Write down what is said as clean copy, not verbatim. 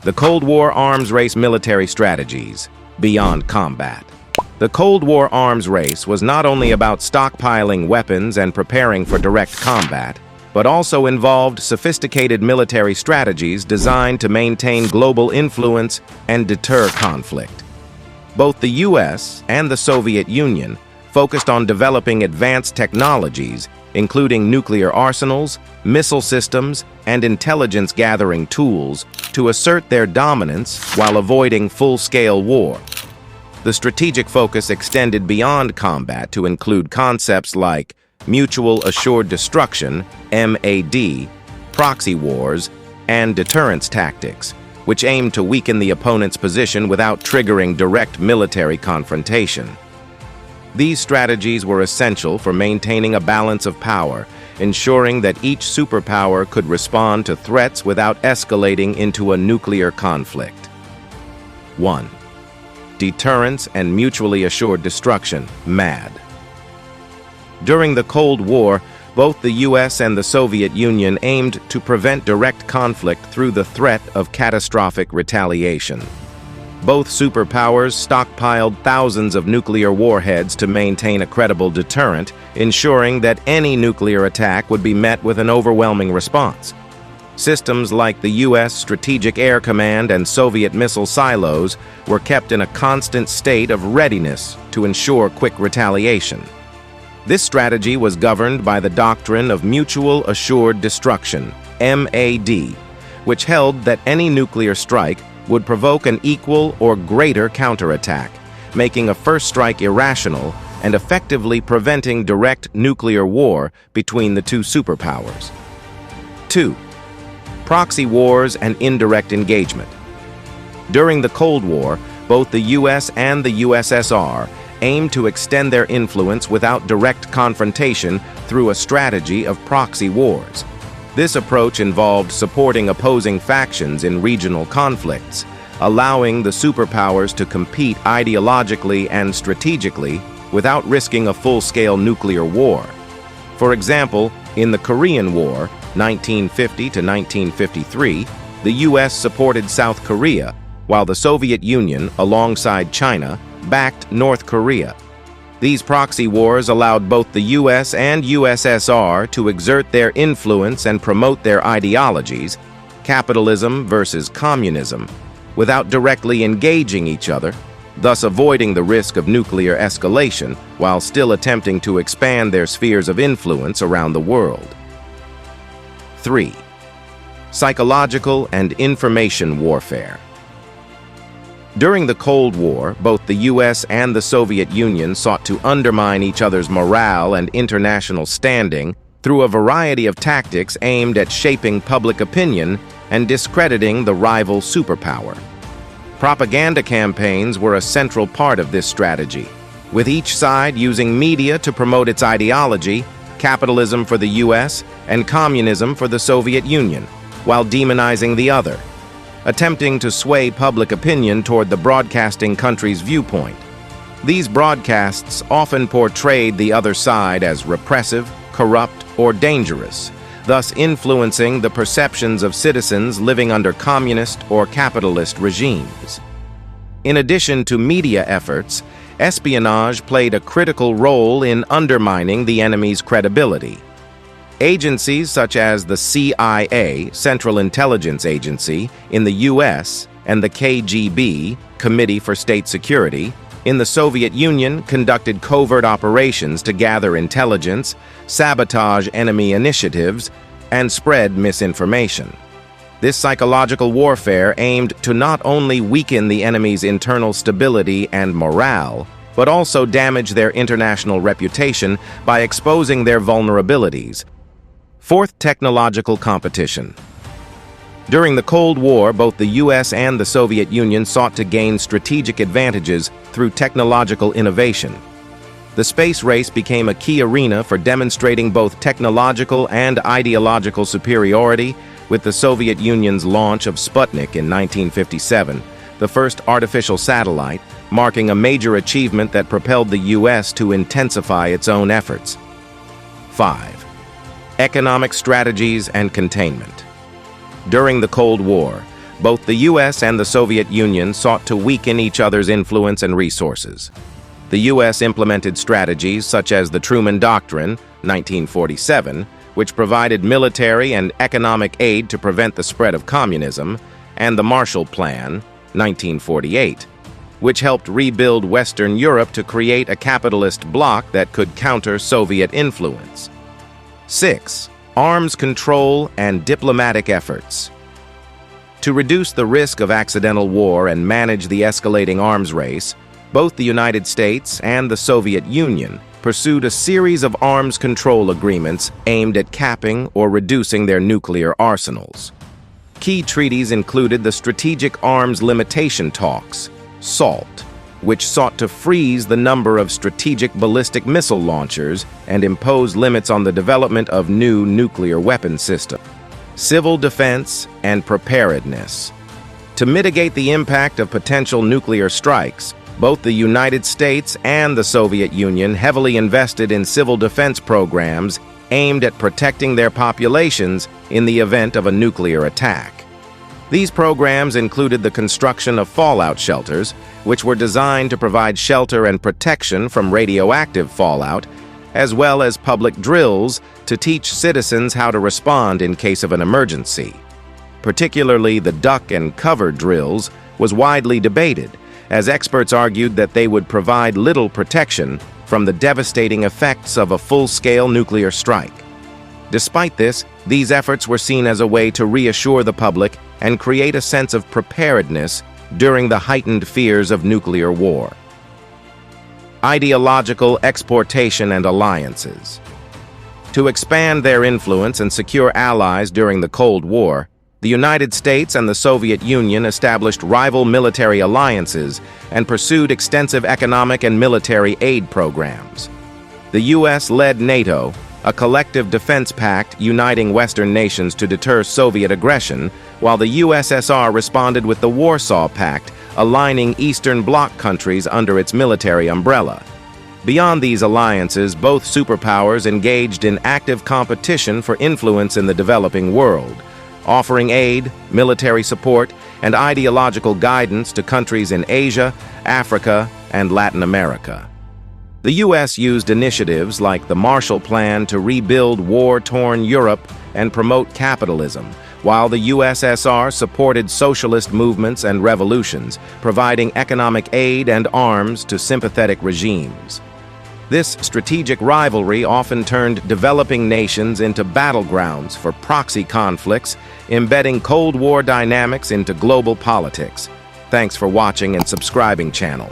The Cold War arms race military strategies beyond combat. The Cold War arms race was not only about stockpiling weapons and preparing for direct combat, but also involved sophisticated military strategies designed to maintain global influence and deter conflict. Both the US and the Soviet Union focused on developing advanced technologies, including nuclear arsenals, missile systems, and intelligence-gathering tools to assert their dominance while avoiding full-scale war. The strategic focus extended beyond combat to include concepts like mutual assured destruction, MAD, proxy wars, and deterrence tactics, which aimed to weaken the opponent's position without triggering direct military confrontation. These strategies were essential for maintaining a balance of power, ensuring that each superpower could respond to threats without escalating into a nuclear conflict. 1. Deterrence and mutually assured destruction, MAD. During the Cold War, both the US and the Soviet Union aimed to prevent direct conflict through the threat of catastrophic retaliation. Both superpowers stockpiled thousands of nuclear warheads to maintain a credible deterrent, ensuring that any nuclear attack would be met with an overwhelming response. Systems like the US Strategic Air Command and Soviet missile silos were kept in a constant state of readiness to ensure quick retaliation. This strategy was governed by the doctrine of mutual assured destruction, MAD, which held that any nuclear strike would provoke an equal or greater counterattack, making a first strike irrational and effectively preventing direct nuclear war between the two superpowers. 2. Proxy wars and indirect engagement. During the Cold War, both the US and the USSR aimed to extend their influence without direct confrontation through a strategy of proxy wars. This approach involved supporting opposing factions in regional conflicts, allowing the superpowers to compete ideologically and strategically without risking a full-scale nuclear war. For example, in the Korean War, 1950 to 1953, the US supported South Korea, while the Soviet Union, alongside China, backed North Korea. These proxy wars allowed both the US and USSR to exert their influence and promote their ideologies, capitalism versus communism, without directly engaging each other, thus avoiding the risk of nuclear escalation while still attempting to expand their spheres of influence around the world. 3. Psychological and information warfare. During the Cold War, both the US and the Soviet Union sought to undermine each other's morale and international standing through a variety of tactics aimed at shaping public opinion and discrediting the rival superpower. Propaganda campaigns were a central part of this strategy, with each side using media to promote its ideology, capitalism for the US and communism for the Soviet Union, while demonizing the other, attempting to sway public opinion toward the broadcasting country's viewpoint. These broadcasts often portrayed the other side as repressive, corrupt, or dangerous, thus influencing the perceptions of citizens living under communist or capitalist regimes. In addition to media efforts, espionage played a critical role in undermining the enemy's credibility. Agencies such as the CIA, Central Intelligence Agency, in the US, and the KGB, Committee for State Security, in the Soviet Union conducted covert operations to gather intelligence, sabotage enemy initiatives, and spread misinformation. This psychological warfare aimed to not only weaken the enemy's internal stability and morale, but also damage their international reputation by exposing their vulnerabilities. 4th, technological competition. During the Cold War, both the US and the Soviet Union sought to gain strategic advantages through technological innovation. The space race became a key arena for demonstrating both technological and ideological superiority, with the Soviet Union's launch of Sputnik in 1957, the first artificial satellite, marking a major achievement that propelled the US to intensify its own efforts. 5. Economic strategies and containment. During the Cold War, Both the US and the Soviet Union sought to weaken each other's influence and resources. The US implemented strategies such as the Truman Doctrine, 1947, which provided military and economic aid to prevent the spread of communism, and the Marshall Plan, 1948, which helped rebuild Western Europe to create a capitalist bloc that could counter Soviet influence. 6. Arms control and diplomatic efforts. To reduce the risk of accidental war and manage the escalating arms race, both the United States and the Soviet Union pursued a series of arms control agreements aimed at capping or reducing their nuclear arsenals. Key treaties included the Strategic Arms Limitation Talks, SALT, which sought to freeze the number of strategic ballistic missile launchers and impose limits on the development of new nuclear weapon systems. Civil defense and preparedness. To mitigate the impact of potential nuclear strikes, both the United States and the Soviet Union heavily invested in civil defense programs aimed at protecting their populations in the event of a nuclear attack. These programs included the construction of fallout shelters, which were designed to provide shelter and protection from radioactive fallout, as well as public drills to teach citizens how to respond in case of an emergency. Particularly the duck and cover drills was widely debated, as experts argued that they would provide little protection from the devastating effects of a full-scale nuclear strike. Despite this, these efforts were seen as a way to reassure the public and create a sense of preparedness during the heightened fears of nuclear war. Ideological exportation and alliances. To expand their influence and secure allies during the Cold War, the United States and the Soviet Union established rival military alliances and pursued extensive economic and military aid programs. The U.S. led NATO, a collective defense pact uniting Western nations to deter Soviet aggression, while the USSR responded with the Warsaw Pact, aligning Eastern Bloc countries under its military umbrella. Beyond these alliances, both superpowers engaged in active competition for influence in the developing world, offering aid, military support, and ideological guidance to countries in Asia, Africa, and Latin America. The U.S. used initiatives like the Marshall Plan to rebuild war-torn Europe and promote capitalism, while the USSR supported socialist movements and revolutions, providing economic aid and arms to sympathetic regimes. This strategic rivalry often turned developing nations into battlegrounds for proxy conflicts, embedding Cold War dynamics into global politics. Thanks for watching and subscribing channel.